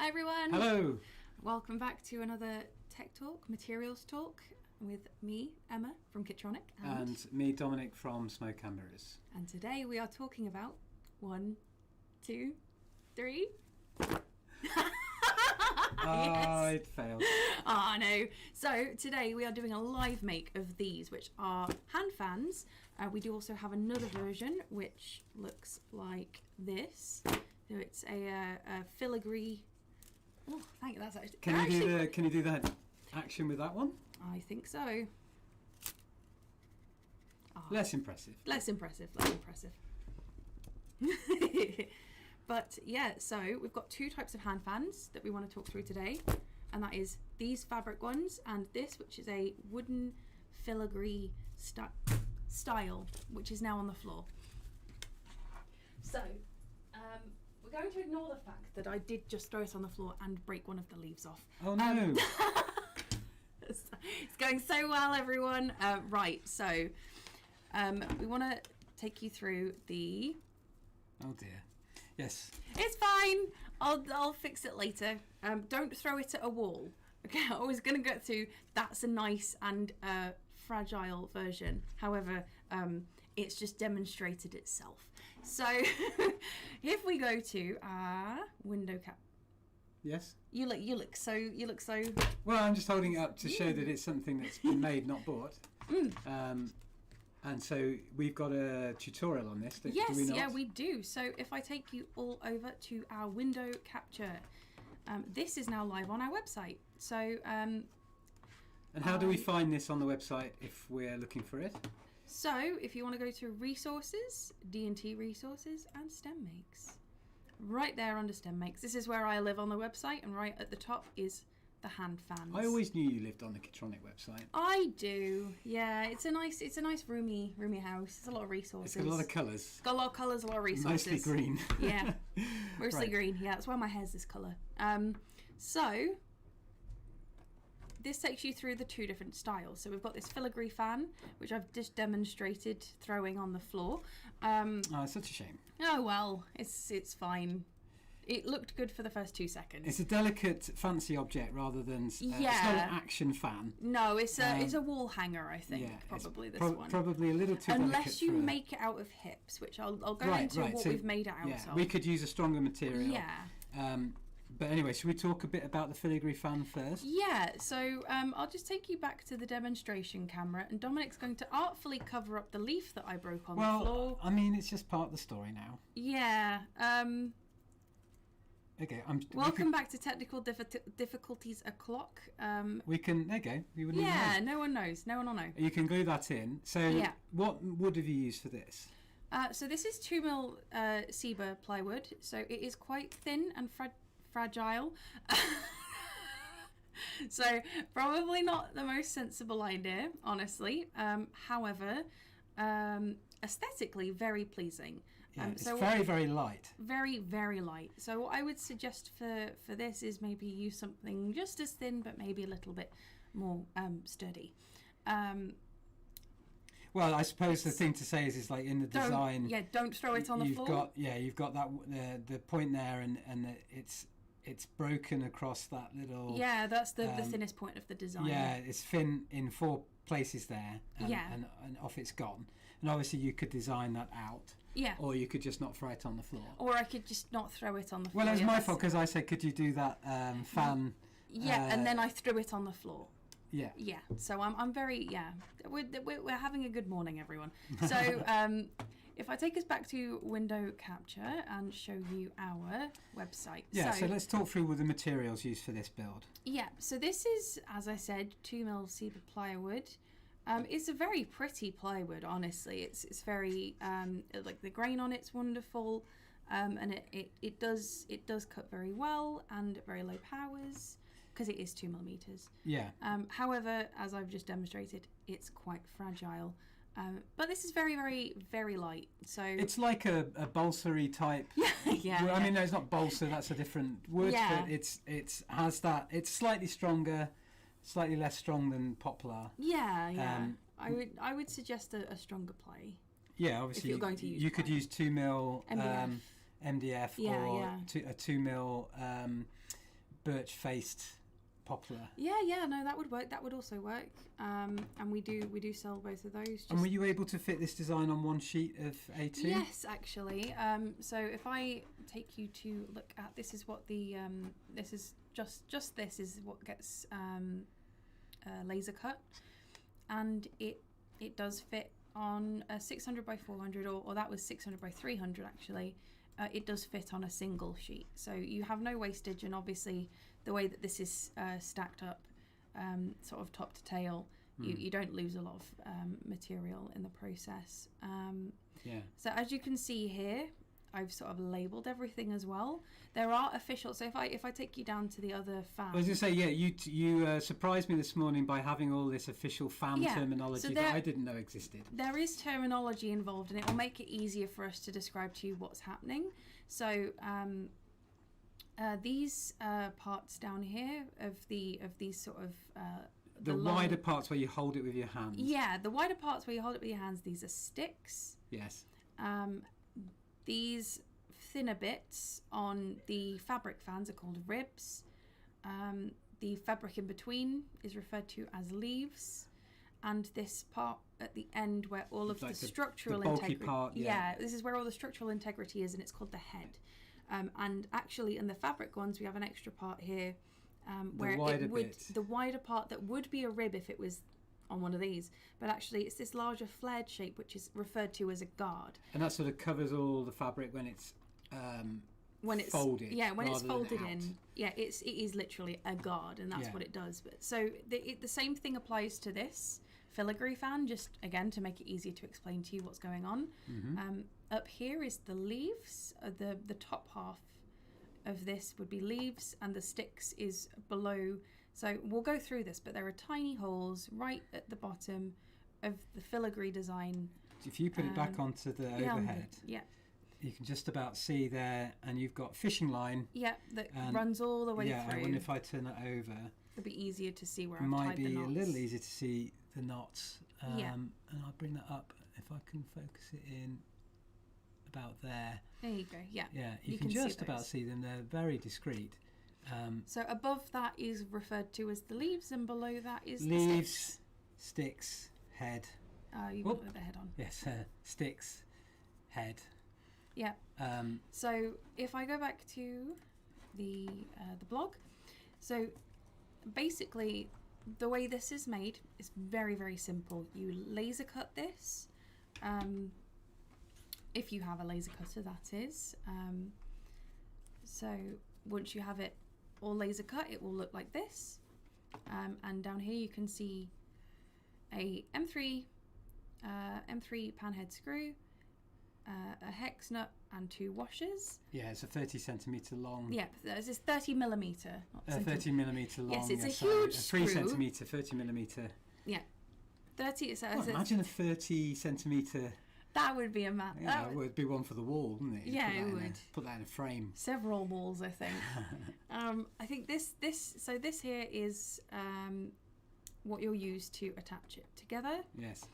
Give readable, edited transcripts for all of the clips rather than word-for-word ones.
Hi everyone. Hello. Welcome back to another Tech Talk, Materials Talk with me, Emma from Kitronik. And me, Dominic from Smoke and Mirrors. And today we are talking about 1, 2, 3. Oh, it failed. Oh no. So today we are doing a live make of these, which are hand fans. We do also have another version which looks like this. So it's a filigree. Oh, thank you. That's actually. Can you do that action with that one? I think so. Oh, Less impressive. Less impressive. But yeah, so we've got two types of hand fans that we want to talk through today, and that is these fabric ones and this, which is a wooden filigree style, which is now on the floor. So we're going to ignore the fact that I did just throw it on the floor and break one of the leaves off. Oh no. It's going so well, everyone. Right, so we want to take you through the... Oh dear. Yes. It's fine. I'll fix it later. Don't throw it at a wall. Okay, I was going to get to that's a nice and fragile version. However, it's just demonstrated itself. So if we go to our window cap. Yes. You look so. Well, I'm just holding it up to show that it's something that's been made, not bought. And so we've got a tutorial on this. Do we not? Yeah, we do. So if I take you all over to our window capture, this is now live on our website. So and how do we find this on the website if we're looking for it? So if you want to go to resources, D&T resources, and STEM makes, right there under STEM makes, this is where I live on the website, and right at the top is the hand fans. I always knew you lived on the Kitronik website. I do. Yeah, it's a nice roomy house. There's a lot of resources. It's got a lot of colours. It's got a lot of colours, a lot of resources. Mostly green. Yeah, mostly Right. green. Yeah, that's why my hair's this colour. So this takes you through the two different styles. So we've got this filigree fan, which I've just demonstrated throwing on the floor. Oh, it's such a shame. Oh well, it's fine. It looked good for the first 2 seconds. It's a delicate, fancy object rather than it's not an action fan. No, it's a wall hanger, I think. Yeah, probably this one. Probably a little too Unless delicate you make it out of hips, which I'll go into what so, we've made it out of. We could use a stronger material. Yeah. But anyway, should we talk a bit about the filigree fan first? Yeah, so I'll just take you back to the demonstration camera, and Dominic's going to artfully cover up the leaf that I broke on the floor. Well, I mean, it's just part of the story now. Yeah. Okay. Welcome back to technical difficulties o'clock. We can. There you go. You wouldn't Yeah, know. no one knows. No one will know. You can glue that in. So, what wood have you used for this? So this is 2mm Cedar plywood. So it is quite thin and fragile. So probably not the most sensible idea, honestly. However, aesthetically very pleasing. It's very, very light. Very, very light. So what I would suggest for this is maybe use something just as thin, but maybe a little bit more sturdy. Well, I suppose the thing to say is like in the design. Don't throw it on the floor. You've got that the point there, and it's broken across that little. Yeah, that's the thinnest point of the design. Yeah, it's thin in 4 places there, and off it's gone. And obviously, you could design that out. Yeah. Or you could just not throw it on the floor. Or I could just not throw it on the floor. Well, it was my fault because I said, could you do that fan? Yeah, and then I threw it on the floor. Yeah. Yeah. So I'm very we're having a good morning, everyone. So if I take us back to window capture and show you our website. Yeah. So let's talk through the materials used for this build. Yeah. So this is, as I said, 2mm Cedar plywood. It's a very pretty plywood, honestly. It's very like the grain on it's wonderful, and it does cut very well and at very low powers because it is 2mm. Yeah. However, as I've just demonstrated, it's quite fragile. But this is very, very, very light. So it's like a balsa-y type. Yeah. I mean, no, it's not balsa. That's a different wood. Yeah. But it has that. It's slightly stronger. Slightly less strong than poplar. Yeah. I would suggest a stronger play. Yeah, obviously if you're going to use you could use 2mm MDF, MDF or a 2mm birch faced poplar. Yeah, no, that would work. That would also work. And we do sell both of those. And were you able to fit this design on one sheet of A2? Yes, actually. So if I take you to look at, this is what the this is just this is what gets laser cut, and it does fit on a 600 by 400, or that was 600 by 300 actually. It does fit on a single sheet, so you have no wastage, and obviously the way that this is stacked up, sort of top to tail, you don't lose a lot of material in the process. So as you can see here, I've sort of labelled everything as well. There are official. So if I take you down to the other fan, I was going to say, you surprised me this morning by having all this official fan terminology that I didn't know existed. There is terminology involved, and it will make it easier for us to describe to you what's happening. So these parts down here of these sort of the wider parts where you hold it with your hands. Yeah, the wider parts where you hold it with your hands. These are sticks. Yes. These thinner bits on the fabric fans are called ribs. The fabric in between is referred to as leaves, and this part at the end where all of the structural integrity, this is where all the structural integrity is, and it's called the head. And actually in the fabric ones we have an extra part here where the wider part that would be a rib if it was on one of these, but actually it's this larger flared shape which is referred to as a guard. And that sort of covers all the fabric when it's folded. Yeah, when it's folded in. Yeah, it is literally a guard, and that's what it does. But so the same thing applies to this filigree fan, just again to make it easier to explain to you what's going on. Up here is the leaves. The top half of this would be leaves, and the sticks is below. So we'll go through this, but there are tiny holes right at the bottom of the filigree design. If you put it back onto the overhead, you can just about see there, and you've got fishing line. Yeah, that runs all the way through. I wonder if I turn that over. It'll be easier to see where I've tied the knots. It might be a little easier to see the knots. And I'll bring that up if I can focus it in about there. There you go, yeah. Yeah, you can just about see them. They're very discreet. So above that is referred to as the leaves, and below that is leaves, sticks, head. You want the head on. Yes, sticks, head. Yeah. So if I go back to the blog, so basically the way this is made is very, very simple. You laser cut this. If you have a laser cutter, that is. So once you have it all laser cut, it will look like this. And down here you can see a M3 panhead screw, a hex nut, and 2 washers. Yeah, it's a 30 centimetre long. Yeah, this is 30 millimetre. 30 millimetre long. Yes, it's a huge screw. 3 centimetre, 30 millimetre. Yeah, 30. Imagine a 30 centimetre. That would be a map. Yeah, that would be one for the wall, wouldn't it? Yeah, it would. Put that in a frame. Several walls, I think. I think this here is what you'll use to attach it together. Yes.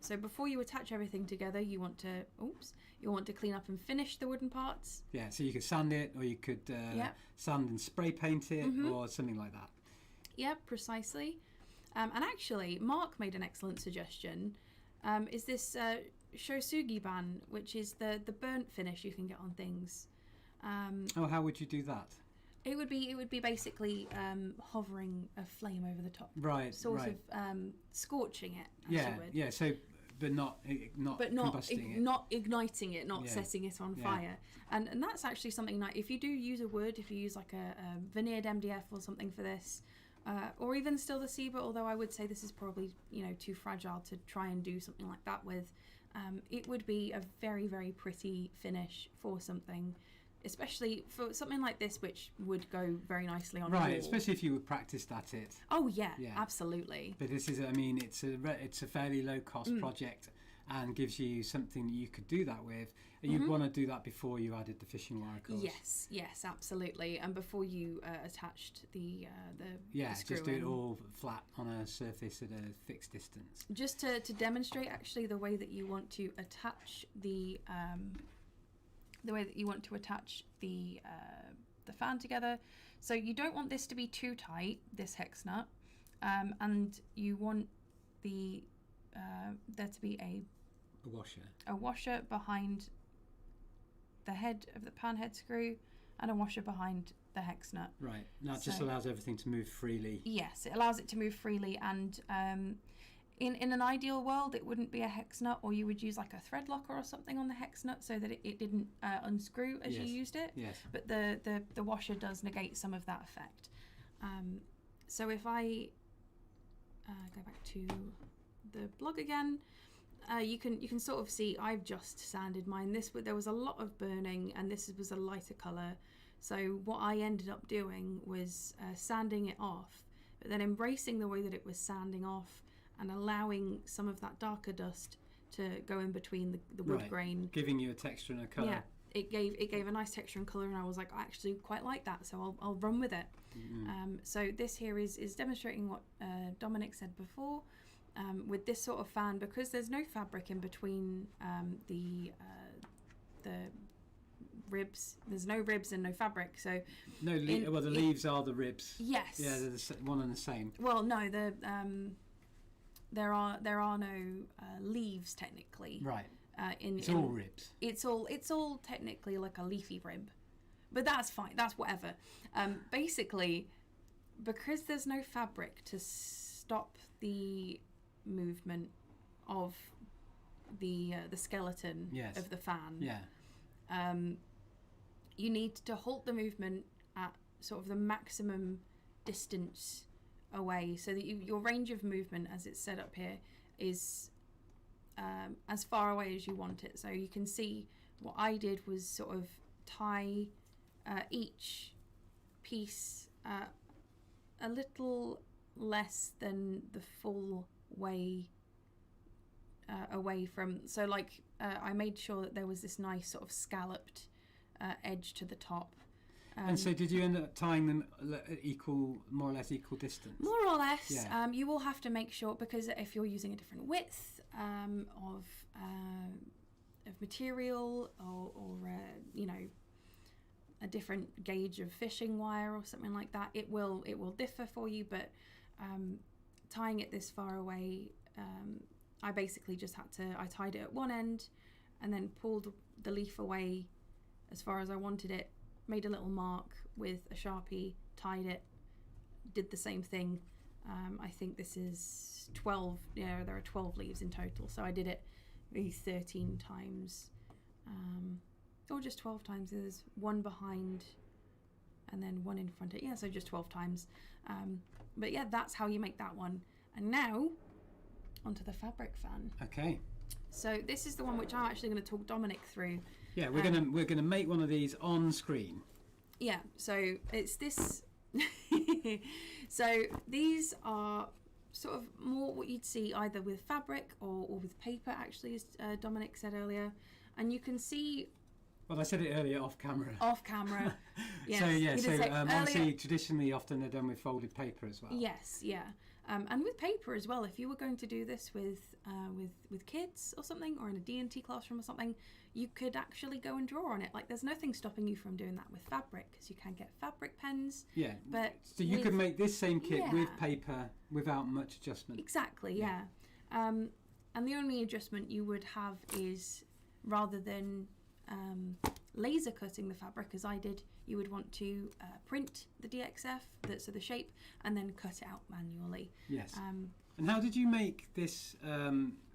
So before you attach everything together, you want to clean up and finish the wooden parts. Yeah, so you could sand it, or you could sand and spray paint it, or something like that. Yeah, precisely. And actually, Mark made an excellent suggestion. Is this shosugi ban, which is the burnt finish you can get on things. How would you do that? It would be basically hovering a flame over the top, right? Sort of scorching it. Yeah. So, but not combusting it, not igniting it, not setting it on fire. And that's actually something like if you do use a wood, if you use like a veneered MDF or something for this, or even still the cedar. Although I would say this is probably too fragile to try and do something like that with. It would be a very, very pretty finish for something. Especially for something like this, which would go very nicely on a wall. Especially if you were practiced at it. Oh yeah, absolutely. But this is, it's a fairly low cost project, and gives you something that you could do that with. And you'd want to do that before you added the fishing wire, of course. Yes, absolutely. And before you attached the screw just do it all flat on a surface at a fixed distance. Just to demonstrate actually the way that you want to attach the the fan together. So you don't want this to be too tight, this hex nut, and you want the there to be a washer behind the head of the pan head screw, and a washer behind the hex nut. Right. Now it just allows everything to move freely. Yes, it allows it to move freely, and in an ideal world it wouldn't be a hex nut, or you would use like a thread locker or something on the hex nut so that it didn't unscrew as you used it. Yes. But the washer does negate some of that effect. So if I go back to the blog again, you can sort of see I've just sanded mine. There was a lot of burning, and this was a lighter colour. So what I ended up doing was sanding it off, but then embracing the way that it was sanding off and allowing some of that darker dust to go in between the wood grain, giving you a texture and a colour. Yeah, it gave a nice texture and colour, and I was like, I actually quite like that, so I'll run with it. So this here is demonstrating what Dominic said before. With this sort of fan, because there's no fabric in between the ribs. There's no ribs and no fabric, so the leaves are the ribs. Yes. Yeah, they're one and the same. Well, no, there are no leaves technically. Right. It's all ribs. It's all technically like a leafy rib, but that's fine. That's whatever. Basically, because there's no fabric to stop the movement of the skeleton of the fan. Yeah. You need to halt the movement at sort of the maximum distance away, so that your range of movement, as it's set up here, is as far away as you want it. So you can see what I did was sort of tie each piece a little less than the full way away from, so like I made sure that there was this nice sort of scalloped edge to the top. And so did you end up tying them more or less equal distance? More or less. Yeah. You will have to make sure, because if you're using a different width of material, or a different gauge of fishing wire or something like that, it will differ for you. But tying it this far away, I basically just I tied it at one end and then pulled the leaf away as far as I wanted it, made a little mark with a Sharpie, tied it, did the same thing. I think this is 12, there are 12 leaves in total, so I did it maybe 13 times, or just 12 times. There's one behind and then one in front of it, so just 12 times. But yeah, that's how you make that one. And now onto the fabric fan. Okay. So this is the one which I'm actually going to talk Dominic through. Yeah, we're gonna make one of these on screen. Yeah, so it's this. So these are sort of more what you'd see either with fabric or with paper, actually, as Dominic said earlier. And you can see... Well, I said it earlier off camera. Off camera, yes. Obviously, traditionally, often they're done with folded paper as well. Yes, yeah. And with paper as well, if you were going to do this with kids or something, or in a D&T classroom or something, you could actually go and draw on it. Like, there's nothing stopping you from doing that with fabric, because you can get fabric pens. Yeah. But so you could make this same kit with paper without much adjustment. Exactly, yeah. And the only adjustment you would have is, rather than laser cutting the fabric as I did, you would want to print the DXF, so the shape, and then cut it out manually. Yes. And how did you make this,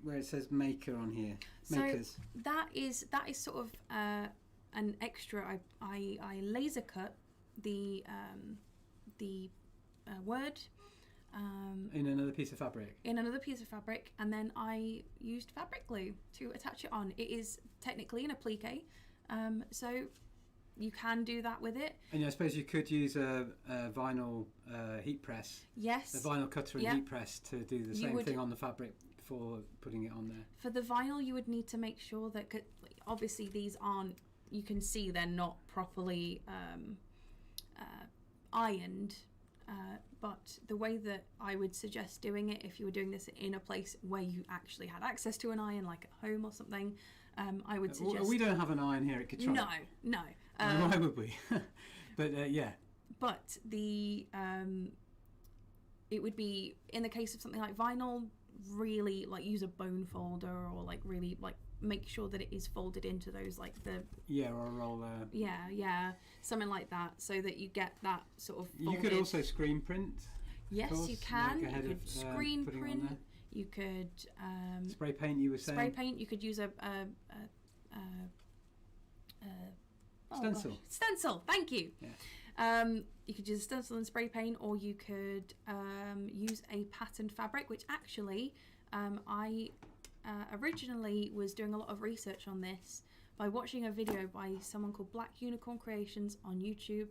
where it says maker on here? Makers. So that is sort of an extra. I laser cut the word in another piece of fabric. And then I used fabric glue to attach it on. It is technically an applique, so you can do that with it. And I suppose you could use a vinyl heat press. Yes. A vinyl cutter and heat press to do the same thing on the fabric before putting it on there. For the vinyl, you would need to make sure that, obviously these aren't, you can see they're not properly ironed. But the way that I would suggest doing it, if you were doing this in a place where you actually had access to an iron, like at home or something, I would suggest... We don't have an iron here at Kitronik. No. Why would we? But yeah. But the it would be, in the case of something like vinyl, really like use a bone folder, or like really like make sure that it is folded into those like the or a roller. Something like that, so that you get that sort of folded. You could also screen print. Yes, you can. You could screen print. You could spray paint. You were saying spray paint. You could use a stencil. Stencil. Thank you. Yeah. You could use a stencil and spray paint, or you could use a patterned fabric, which actually I originally was doing a lot of research on this by watching a video by someone called Black Unicorn Creations on YouTube,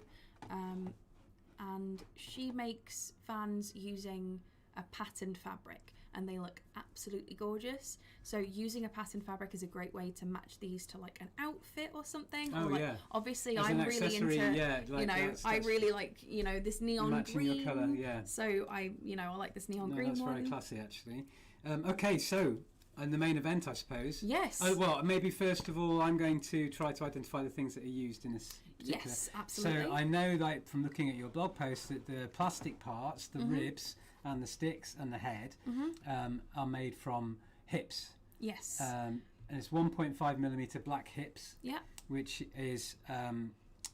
and she makes fans using a patterned fabric, and they look absolutely gorgeous. So using a patterned fabric is a great way to match these to like an outfit or something. Oh, or like, yeah. Obviously, as I'm really into, like you know, I really like, you know, this neon matching green. your colour, yeah. So I like this neon green that's one. very classy, actually. Okay, so and the main event, I suppose. Yes. Well, maybe first of all, I'm going to try to identify the things that are used in this particular. Yes, absolutely. So I know that from looking at your blog post that the plastic parts, the ribs and the sticks and the head are made from hips. Yes. And it's 1.5mm black hips. Yeah. Which is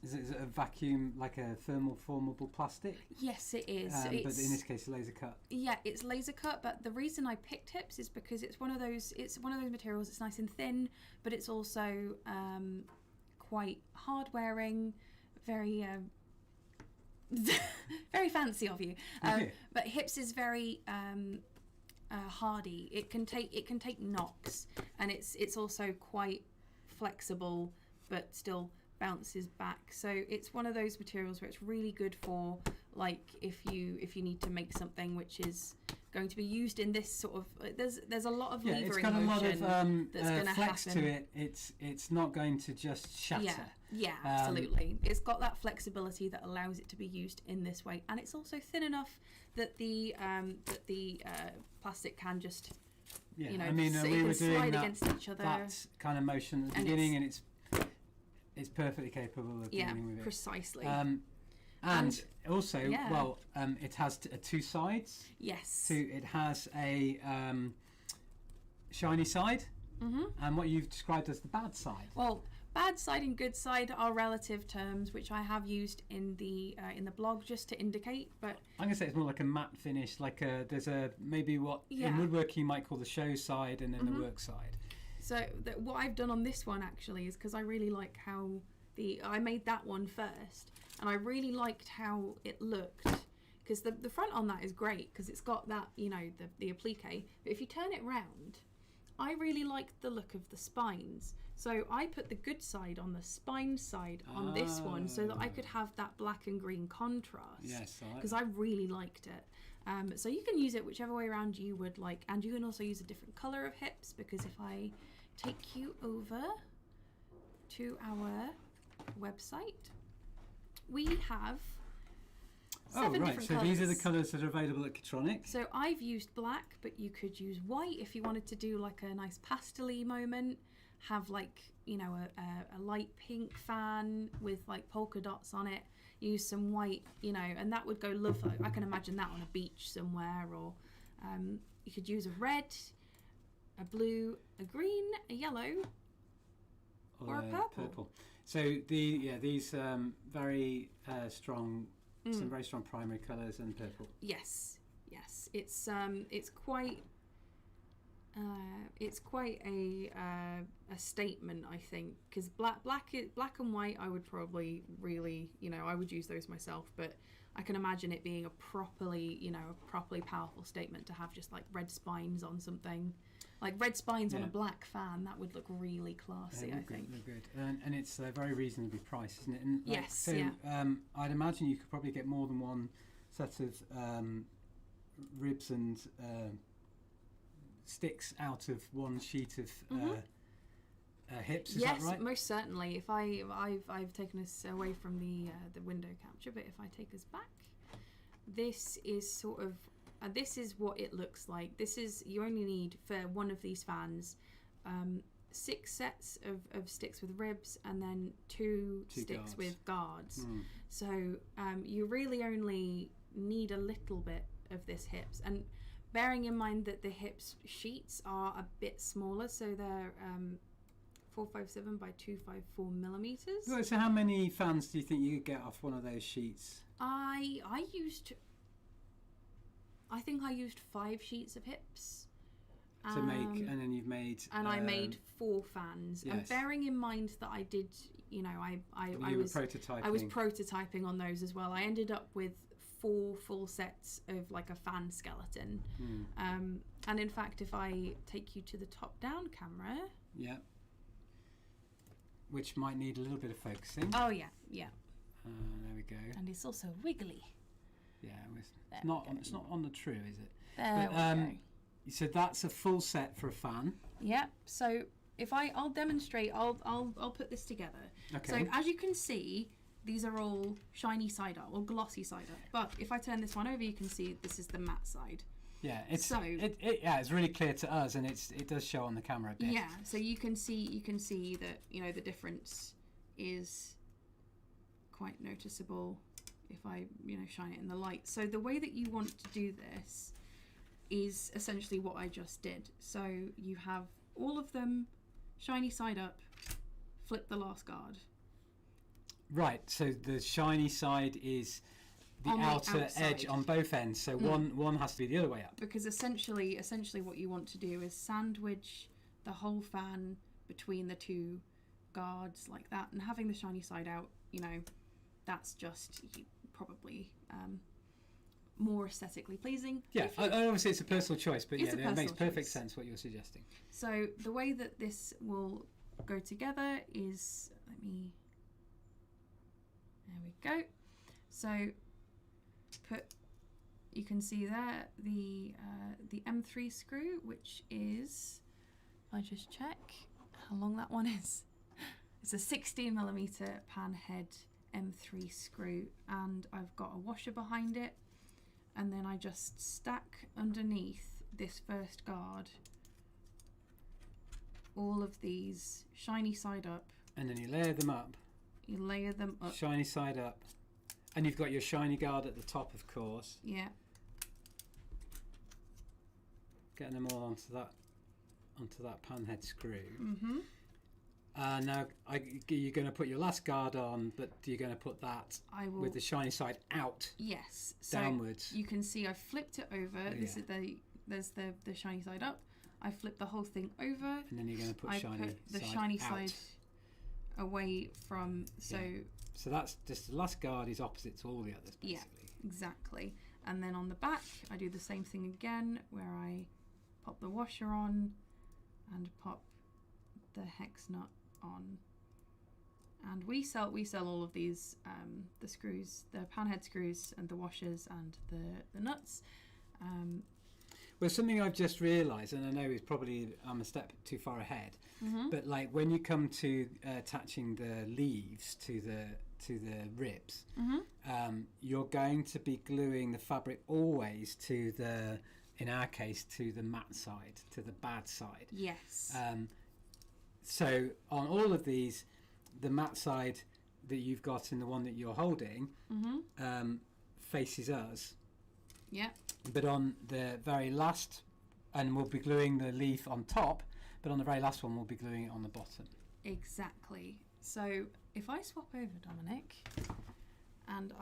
it a vacuum, like a thermal formable plastic? Yes, it is. But in this case, laser cut. Yeah, it's laser cut. But the reason I picked hips is because it's one of those materials. It's nice and thin, but it's also quite hard wearing, very very fancy of you. But hips is very hardy. It can take knocks, and it's also quite flexible, but still bounces back. So it's one of those materials where it's really good for, like, if you need to make something which is going to be used in this sort of there's a lot of levering it's got a lot of that's going to flex happen to it. It's not going to just shatter. Yeah, absolutely. It's got that flexibility that allows it to be used in this way, and it's also thin enough that the plastic can just you know, I mean, so we were doing slide against each other. that kind of motion at the beginning, and it's perfectly capable of dealing with it. Precisely. And also, it has two sides. Yes. So it has a shiny side, and what you've described as the bad side. Well, bad side and good side are relative terms, which I have used in the blog just to indicate. But I'm gonna say it's more like a matte finish. Like there's a maybe what in woodworking you might call the show side, and then the work side. So what I've done on this one actually is because I really like how I made that one first, and I really liked how it looked, because the front on that is great because it's got that, you know, the applique, but if you turn it round, I really liked the look of the spines, so I put the good side on the spine side on this one so that I could have that black and green contrast. Yes, because I really liked it. So you can use it whichever way around you would like, and you can also use a different color of hips, because if I take you over to our website, we have 7 different so colours. these are the colours that are available at Kitronik. So I've used black, but you could use white if you wanted to do like a nice pastel-y moment. Have like, you know, a light pink fan with like polka dots on it. Use some white, you know, and that would go lovely. I can imagine that on a beach somewhere, or you could use a red, a blue, a green, a yellow, or a purple. So these very strong, some very strong primary colours and purple. Yes, it's quite a statement, I think, because black and white I would probably really, you know, I would use those myself, but I can imagine it being a properly powerful statement to have just like red spines on something. Like red spines on a black fan, that would look really classy, I think. They're good. And it's very reasonably priced, isn't it? And yes, I'd imagine you could probably get more than one set of ribs and sticks out of one sheet of hips. Is that right? Yes, most certainly. If I've taken us away from the window capture, but if I take us back, this is sort of. This is what it looks like. You only need, for one of these fans, 6 sets of sticks with ribs, and then two sticks guards. with guards. So you really only need a little bit of this hips, and bearing in mind that the hips sheets are a bit smaller, so they're 457 by 254 millimeters. So how many fans do you think you could get off one of those sheets? I think I used 5 sheets of hips. To make, and then you've made... And I made 4 fans. Yes. And bearing in mind that I did, you know, I was prototyping. I was prototyping on those as well. I ended up with 4 full sets of like a fan skeleton. And in fact, if I take you to the top-down camera... Yeah. Which might need a little bit of focusing. Oh, yeah, yeah. There we go. And it's also wiggly. Yeah, it's not on the true, is it? There we go. So that's a full set for a fan. Yeah. So if I'll demonstrate, I'll put this together. Okay. So as you can see, these are all shiny side up or glossy side up. But if I turn this one over, you can see this is the matte side. Yeah, it's really clear to us, and it does show on the camera a bit. Yeah. So you can see that, you know, the difference is quite noticeable if I, you know, shine it in the light. So the way that you want to do this is essentially what I just did. So you have all of them shiny side up, flip the last guard. Right, so the shiny side is the outer edge on both ends, so one has to be the other way up. Because essentially what you want to do is sandwich the whole fan between the 2 guards like that, and having the shiny side out, you know, that's just probably more aesthetically pleasing. Yeah, obviously it's a personal choice, but it makes perfect sense what you're suggesting. So the way that this will go together is, there we go. So you can see there the M3 screw, which is, I just check how long that one is. It's a 16mm pan head M3 screw, and I've got a washer behind it, and then I just stack underneath this first guard all of these shiny side up. And then you layer them up. You layer them up. Shiny side up. And you've got your shiny guard at the top, of course. Yeah. Getting them all onto that pan head screw. Mm-hmm. Now, you're going to put your last guard on, but you're going to put that with the shiny side out. Yes. Downwards. So you can see I flipped it over. Oh, this is there's the shiny side up. I flip the whole thing over. And then you're going to put the shiny side away from. So that's just the last guard is opposite to all the others, basically. Yeah, exactly. And then on the back, I do the same thing again, where I pop the washer on and pop the hex nut on. And we sell all of these, the screws, the panhead screws and the washers and the nuts. Well, something I've just realised, and I know it's probably I'm a step too far ahead, but like when you come to attaching the leaves to the ribs, you're going to be gluing the fabric always to the, in our case, to the matte side, to the bad side. Yes. So on all of these, the matte side that you've got in the one that you're holding faces us. Yeah. But on the very last, and we'll be gluing the leaf on top, but on the very last one we'll be gluing it on the bottom. Exactly. So if I swap over, Dominic, and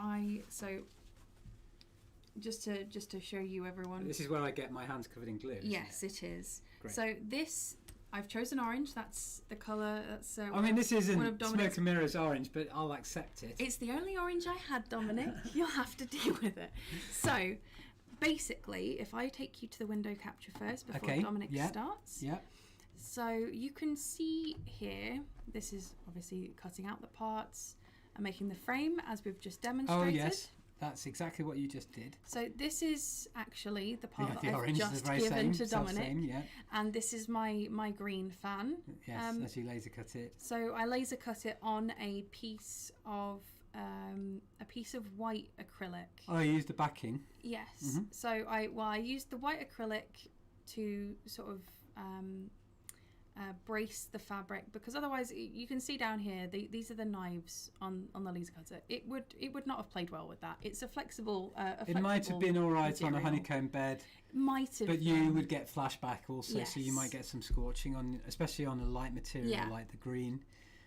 just to show you everyone. This is where I get my hands covered in glue. Yes, it is. Great. So this, I've chosen orange. That's the colour. That's. I mean, this isn't Smoke and Mirrors orange, but I'll accept it. It's the only orange I had, Dominic. You'll have to deal with it. So, basically, if I take you to the window capture first before Dominic starts. Yeah. So you can see here, this is obviously cutting out the parts and making the frame as we've just demonstrated. Oh yes, that's exactly what you just did. So this is actually the part the that I've just given to Dominic. Yeah. And this is my green fan. Yes, as you laser cut it. So I laser cut it on a piece of white acrylic. Oh, you used the backing. Yes. Mm-hmm. So I used the white acrylic to sort of brace the fabric, because otherwise you can see down here these are the knives on the laser cutter. It would not have played well with that. It's a flexible it might have been all right material. on a honeycomb bed, might have, but you would get flashback also. Yes. So you might get some scorching on, especially on a light material like the green.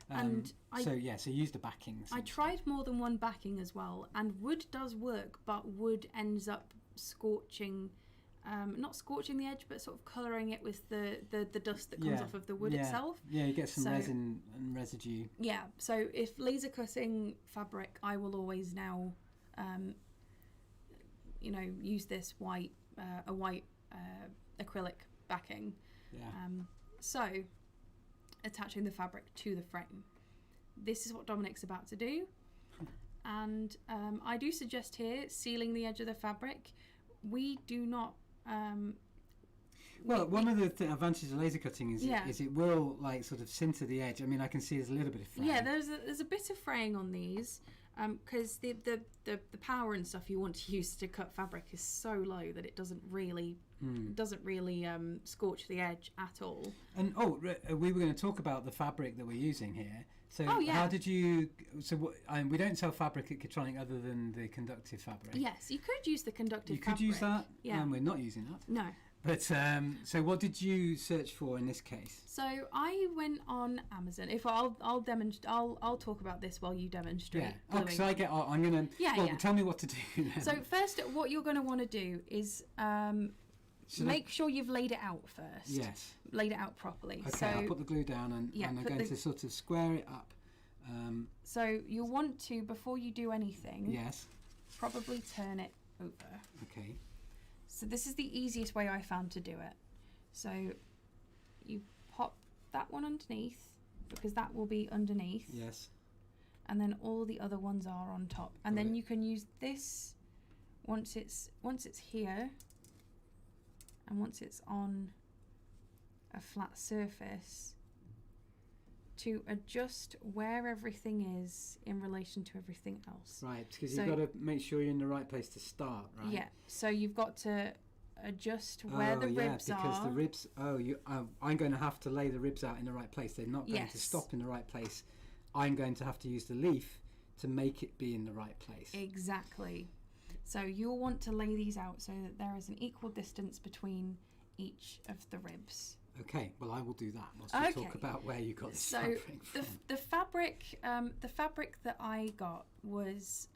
And so use the backings. I tried more than one backing as well, and wood does work, but wood ends up scorching, not scorching the edge, but sort of colouring it with the dust that comes off of the wood itself. Yeah, you get some resin and residue. Yeah, so if laser cutting fabric, I will always now, use this white acrylic backing. Yeah. So, attaching the fabric to the frame. This is what Dominic's about to do. And I do suggest here sealing the edge of the fabric. We do not... one of the advantages of laser cutting is it will like sort of sinter the edge. I mean, I can see there's a little bit of fraying. Yeah, there's a bit of fraying on these because the power and stuff you want to use to cut fabric is so low that it doesn't really scorch the edge at all. And we were going to talk about the fabric that we're using here. So how did you? So we don't sell fabric at Kitronik other than the conductive fabric. Yes, you could use the conductive. You could use that. Yeah, and we're not using that. No. But so what did you search for in this case? So I went on Amazon. If I'll demonstrate, I'll talk about this while you demonstrate. Yeah. Oh, because I'm gonna. Tell me what to do then. So first, what you're going to want to do is make sure you've laid it out first. Yes. Laid it out properly. Okay, so, I'll put the glue down and I'm going to sort of square it up. So you'll want to, before you do anything, yes, probably turn it over. Okay. So this is the easiest way I found to do it. So you pop that one underneath, because that will be underneath. Yes. And then all the other ones are on top. And then you can use this once it's here and once it's on a flat surface to adjust where everything is in relation to everything else. Right, because you've got to make sure you're in the right place to start, right? Yeah, so you've got to adjust where the ribs are. Because the ribs, I'm going to have to lay the ribs out in the right place. They're not going to stop in the right place. I'm going to have to use the leaf to make it be in the right place. Exactly. So you'll want to lay these out so that there is an equal distance between each of the ribs. Okay, well I will do that once we talk about where you got this fabric from. The fabric that I got was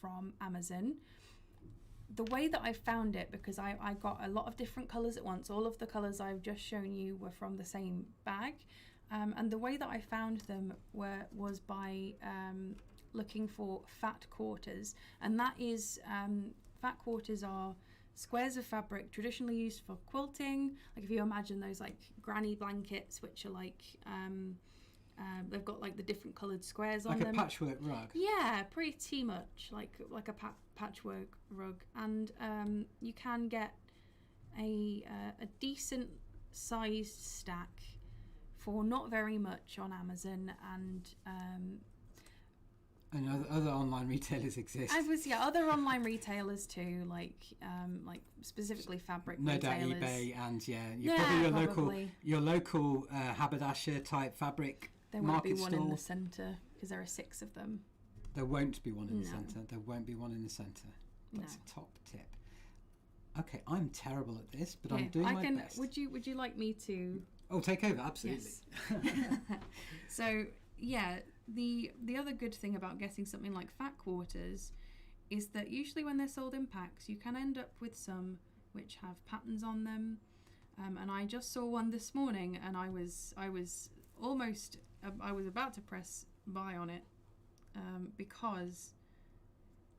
from Amazon. The way that I found it, because I got a lot of different colours at once. All of the colours I've just shown you were from the same bag, and the way that I found them was by looking for fat quarters, and that is fat quarters are squares of fabric traditionally used for quilting. Like if you imagine those like granny blankets, which are like they've got like the different coloured squares on them. Like a patchwork rug. Yeah, pretty much like a patchwork rug, and you can get a decent sized stack for not very much on Amazon, and other online retailers exist. Other online retailers too, like specifically fabric retailers. No doubt eBay and probably your local haberdasher type fabric there won't market be one store. in the centre because there are 6 of them. There won't be one in the centre. There won't be one in the centre. That's a top tip. Okay, I'm terrible at this, but I'm doing my best. Would you like me to? Oh, take over, absolutely. Yes. So yeah. The other good thing about getting something like fat quarters is that usually when they're sold in packs, you can end up with some which have patterns on them. And I just saw one this morning, and I was about to press buy on it because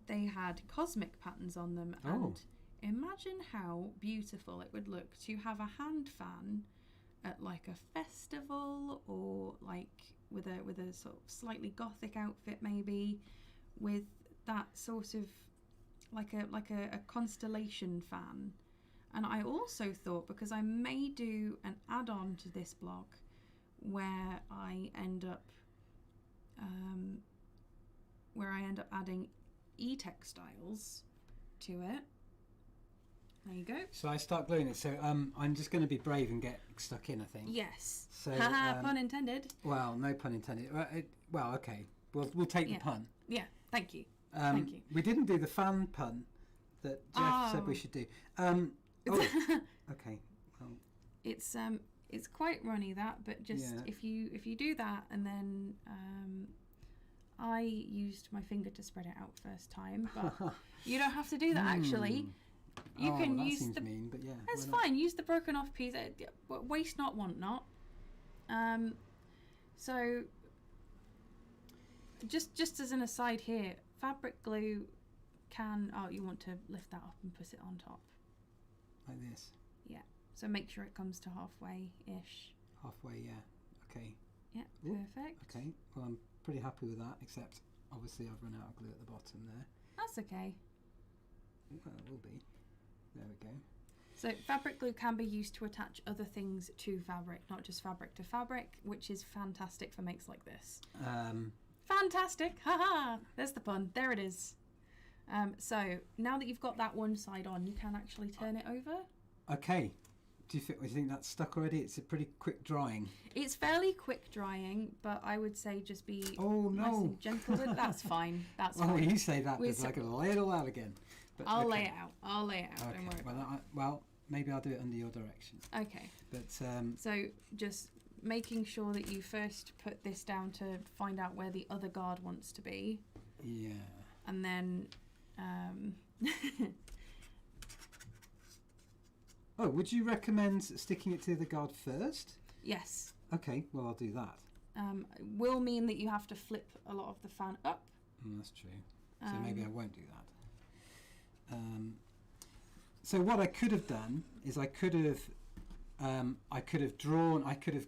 they had cosmic patterns on them. Oh. And imagine how beautiful it would look to have a hand fan at like a festival, or like with a sort of slightly gothic outfit, maybe with that sort of like a constellation fan. And I also thought, because I may do an add-on to this blog where I end up adding e-textiles to it. There you go. So I start gluing it. So I'm just going to be brave and get stuck in, I think. Yes. So Haha, pun intended. well, no pun intended. Well, okay. We'll take the pun. Yeah. Thank you. Thank you. We didn't do the fan pun that Jeff said we should do. Okay. Well, it's quite runny that, but just if you do that and then I used my finger to spread it out first time, but you don't have to do that actually. You can use seems mean, but yeah, that's fine. Use the broken off piece. Waste not, want not. So just as an aside here, fabric glue can. Oh, you want to lift that up and put it on top like this. Yeah. So make sure it comes to halfway-ish. Halfway, yeah. Okay. Yeah. Ooh, perfect. Okay. Well, I'm pretty happy with that, except obviously I've run out of glue at the bottom there. That's okay. Well, it will be. There we go. So fabric glue can be used to attach other things to fabric, not just fabric to fabric, which is fantastic for makes like this. Fantastic! Haha! There's the pun. There it is. So now that you've got that one side on, you can actually turn it over. Okay. Do you think that's stuck already? It's a pretty quick drying. It's fairly quick drying, but I would say just be nice and gentle with it. That's fine. That's fine. Oh, you say that, but I can lay it all out again. But, I'll lay it out. Okay. Don't worry. Well, maybe I'll do it under your direction. Okay. But so just making sure that you first put this down to find out where the other guard wants to be. Yeah. And then. Oh, would you recommend sticking it to the guard first? Yes. Okay, well I'll do that. Will mean that you have to flip a lot of the fan up. That's true. So maybe I won't do that. So what I could have done is I could have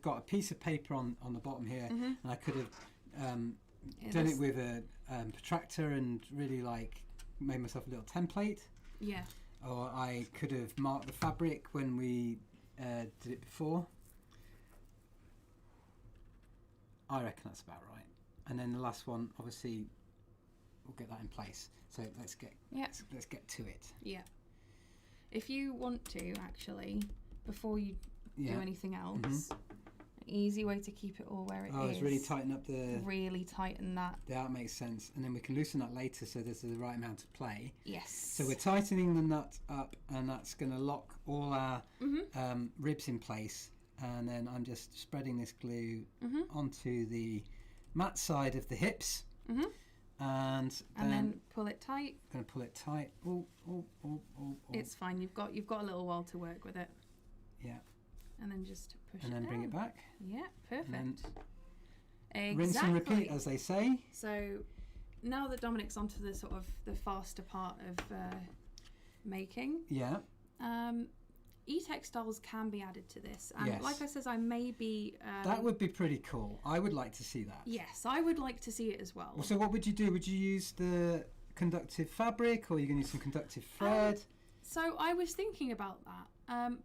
got a piece of paper on the bottom here, and I could have done it with a protractor and really made myself a little template. Yeah. Or I could have marked the fabric when we did it before. I reckon that's about right. And then the last one, obviously, we'll get that in place. So let's get to it. Yeah. If you want to, actually, before you do anything else, an easy way to keep it all where it is. Oh, it's really tighten up the... Really tighten that. That makes sense. And then we can loosen that later so there's the right amount of play. Yes. So we're tightening the nut up, and that's going to lock all our ribs in place. And then I'm just spreading this glue onto the matte side of the hips. And then pull it tight. Going to pull it tight. Oh. It's fine. You've got a little while to work with it. Yeah. And then just push and it then down. bring it back. Yeah, perfect. Exactly. Rinse and repeat, as they say. So now that Dominic's onto the sort of the faster part of making. Yeah. E-textiles can be added to this, and like I said, I may be. That would be pretty cool. I would like to see that. Yes, I would like to see it as well. So what would you do? Would you use the conductive fabric, or are you going to use some conductive thread? So I was thinking about that,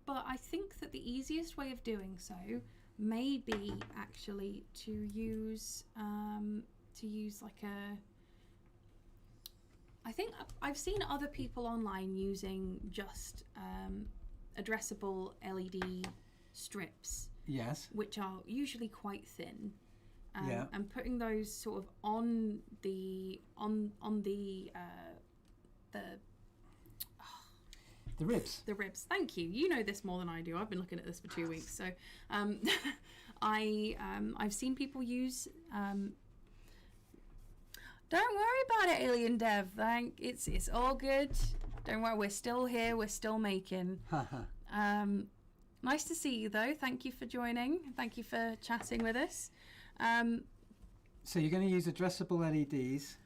but I think that the easiest way of doing so may be actually to use like a. I think I've seen other people online using just addressable LED strips. Yes. Which are usually quite thin. And putting those sort of on the ribs. The ribs. Thank you. You know this more than I do. I've been looking at this for 2 weeks. So I've seen people use don't worry about it, Alien Dev. It's all good. Don't worry, we're still here, we're still making. Nice to see you though. Thank you for joining. Thank you for chatting with us. So you're going to use addressable LEDs,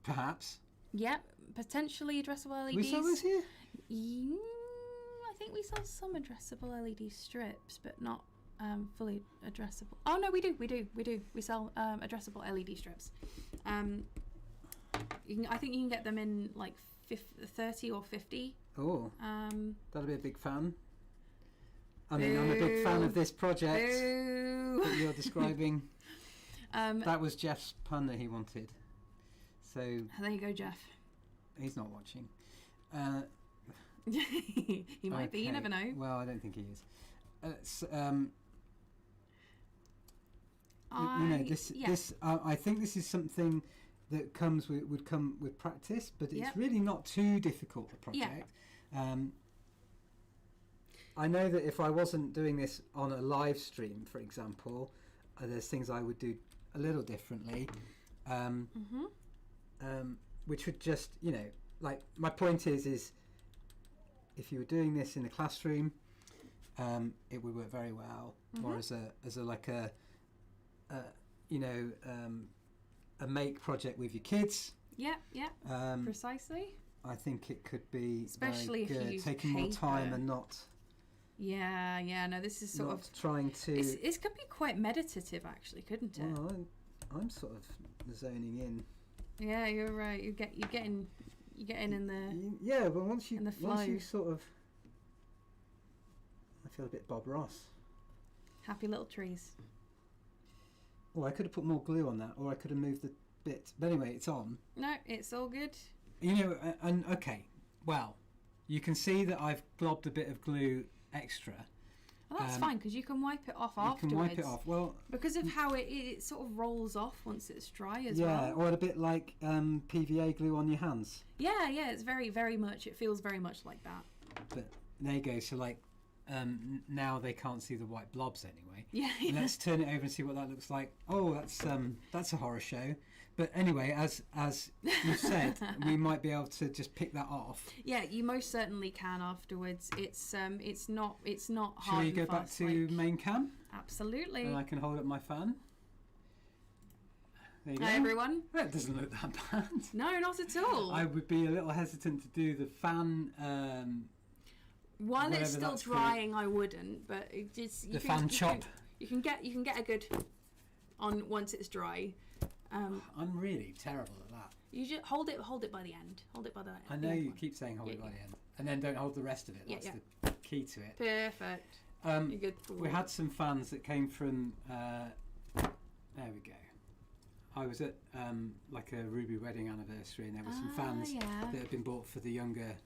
perhaps? Yep, potentially addressable LEDs. We saw this here? I think we saw some addressable LED strips, but not fully addressable. Oh no, we do. We sell addressable LED strips. I think you can get them in like 30 or 50. Oh, that'll be a big fan. I mean, I'm a big fan of this project that you're describing. That was Jeff's pun that he wanted. So there you go, Jeff. He's not watching. He might be. You never know. Well, I don't think he is. I think this is something that would come with practice, but it's really not too difficult a project. I know that if I wasn't doing this on a live stream, for example, there's things I would do a little differently, which would just, like, my point is if you were doing this in the classroom, it would work very well, or as a make project with your kids. Precisely. I think it could be especially very good. If you use taking paper. More time and not. No, this is sort of trying to. It could be quite meditative, actually, couldn't it? Well, I'm sort of zoning in. Yeah, you're right. You're getting in the. Yeah, but once you sort of. I feel a bit Bob Ross. Happy little trees. Oh, I could have put more glue on that, or I could have moved the bit. But anyway, it's on. No, it's all good. Okay. Well, you can see that I've globbed a bit of glue extra. Well, that's fine, because you can wipe it off afterwards. You can wipe it off. Well, because of how it sort of rolls off once it's dry as well. Yeah, or a bit like PVA glue on your hands. Yeah, it's very, very much. It feels very much like that. But there you go. So like, now they can't see the white blobs anyway. Yeah. Let's turn it over and see what that looks like. Oh, that's a horror show. But anyway, as you said, we might be able to just pick that off. Yeah, you most certainly can afterwards. It's not hard. Shall we go back to main cam? Absolutely. And I can hold up my fan. There you go. Hi everyone. That doesn't look that bad. No, not at all. I would be a little hesitant to do the fan. While it's still drying, I wouldn't. But it just fan chop. You can get a good on once it's dry. I'm really terrible at that. You just hold it by the end. Hold it by the end. I know you keep saying hold it by the end, and then don't hold the rest of it. That's the key to it. Perfect. You're good for we had some fans that came from. There we go. I was at like a Ruby wedding anniversary, and there were some fans that had been bought for the younger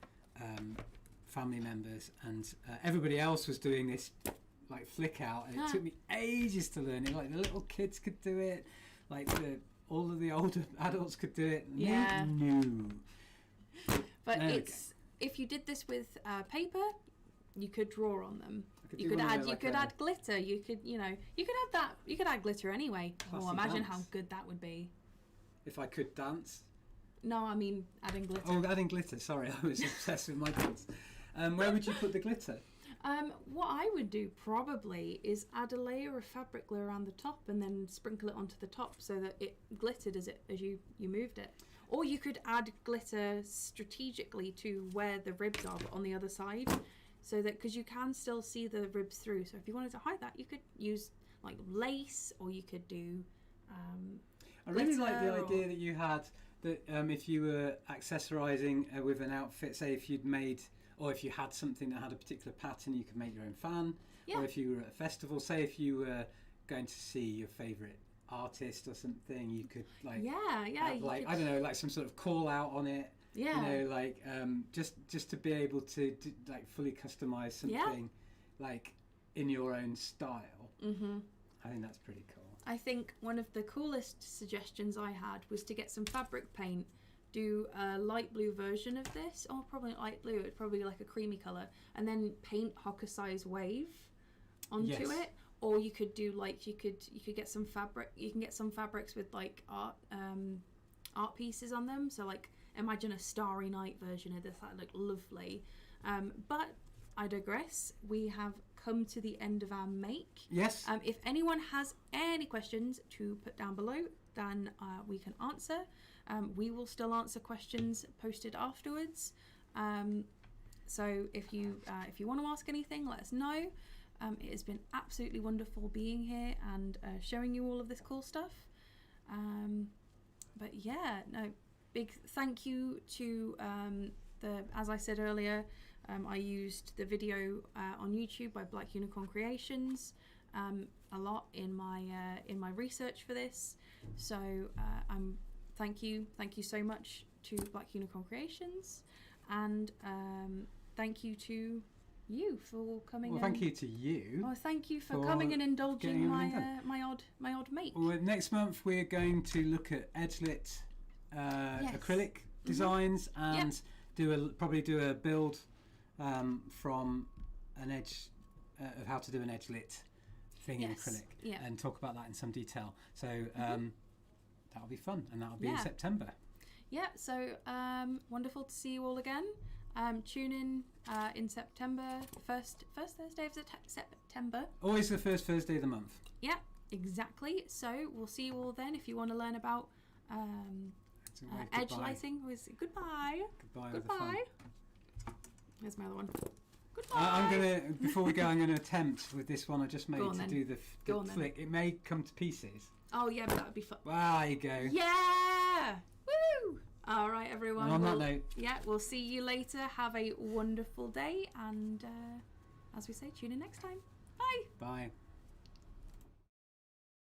family members, and everybody else was doing this like flick out, and it took me ages to learn it. Like the little kids could do it, like all of the older adults could do it. Yeah. No. But if you did this with paper, you could draw on them. You could add glitter. You could add that. You could add glitter anyway. Oh, imagine how good that would be. If I could dance. No, I mean adding glitter. Oh, adding glitter. Sorry, I was obsessed with my dance. Where would you put the glitter? What I would do probably is add a layer of fabric glue around the top and then sprinkle it onto the top so that it glittered as you moved it. Or you could add glitter strategically to where the ribs are on the other side, so that because you can still see the ribs through. So if you wanted to hide that, you could use like lace, or you could do. I really like the idea that you had that if you were accessorizing with an outfit, say if you'd made. Or if you had something that had a particular pattern, you could make your own fan. Yeah. Or if you were at a festival, say if you were going to see your favourite artist or something, you could like have, like I don't know, like some sort of call out on it. Yeah. You know, like just to be able to like fully customise something like in your own style. Mm-hmm. I think that's pretty cool. I think one of the coolest suggestions I had was to get some fabric paint. Do a light blue version of this, or probably light blue, it's probably like a creamy colour, and then paint Hokusai's wave onto it. Or you could do like you could get some fabric. You can get some fabrics with like art pieces on them. So like imagine a Starry Night version of this. That would look lovely. But I digress. We have come to the end of our make. Yes. If anyone has any questions to put down below, then we can answer. We will still answer questions posted afterwards. So if you want to ask anything, let us know. It has been absolutely wonderful being here and showing you all of this cool stuff. But yeah, no, big thank you to as I said earlier, I used the video on YouTube by Black Unicorn Creations a lot in my research for this. So Thank you so much to Black Unicorn Creations, and thank you to you for coming. Well, thank you to you. Oh, thank you for coming and indulging my odd make. Well, next month we're going to look at edge-lit acrylic designs and probably do a build from an edge of how to do an edge-lit thing in acrylic and talk about that in some detail. So that'll be fun, and that'll be in September. Yeah, so wonderful to see you all again. Tune in September, first Thursday of September. Always the first Thursday of the month. Yeah, exactly. So we'll see you all then. If you want to learn about edge lighting, goodbye. Goodbye. There's my other one. Goodbye. I'm gonna before we go. I'm gonna attempt with this one I just made to do the flick. It may come to pieces. Oh yeah, but that would be fun. There you go. Yeah. Woo! All right, everyone. And on that note, we'll see you later. Have a wonderful day, and as we say, tune in next time. Bye. Bye.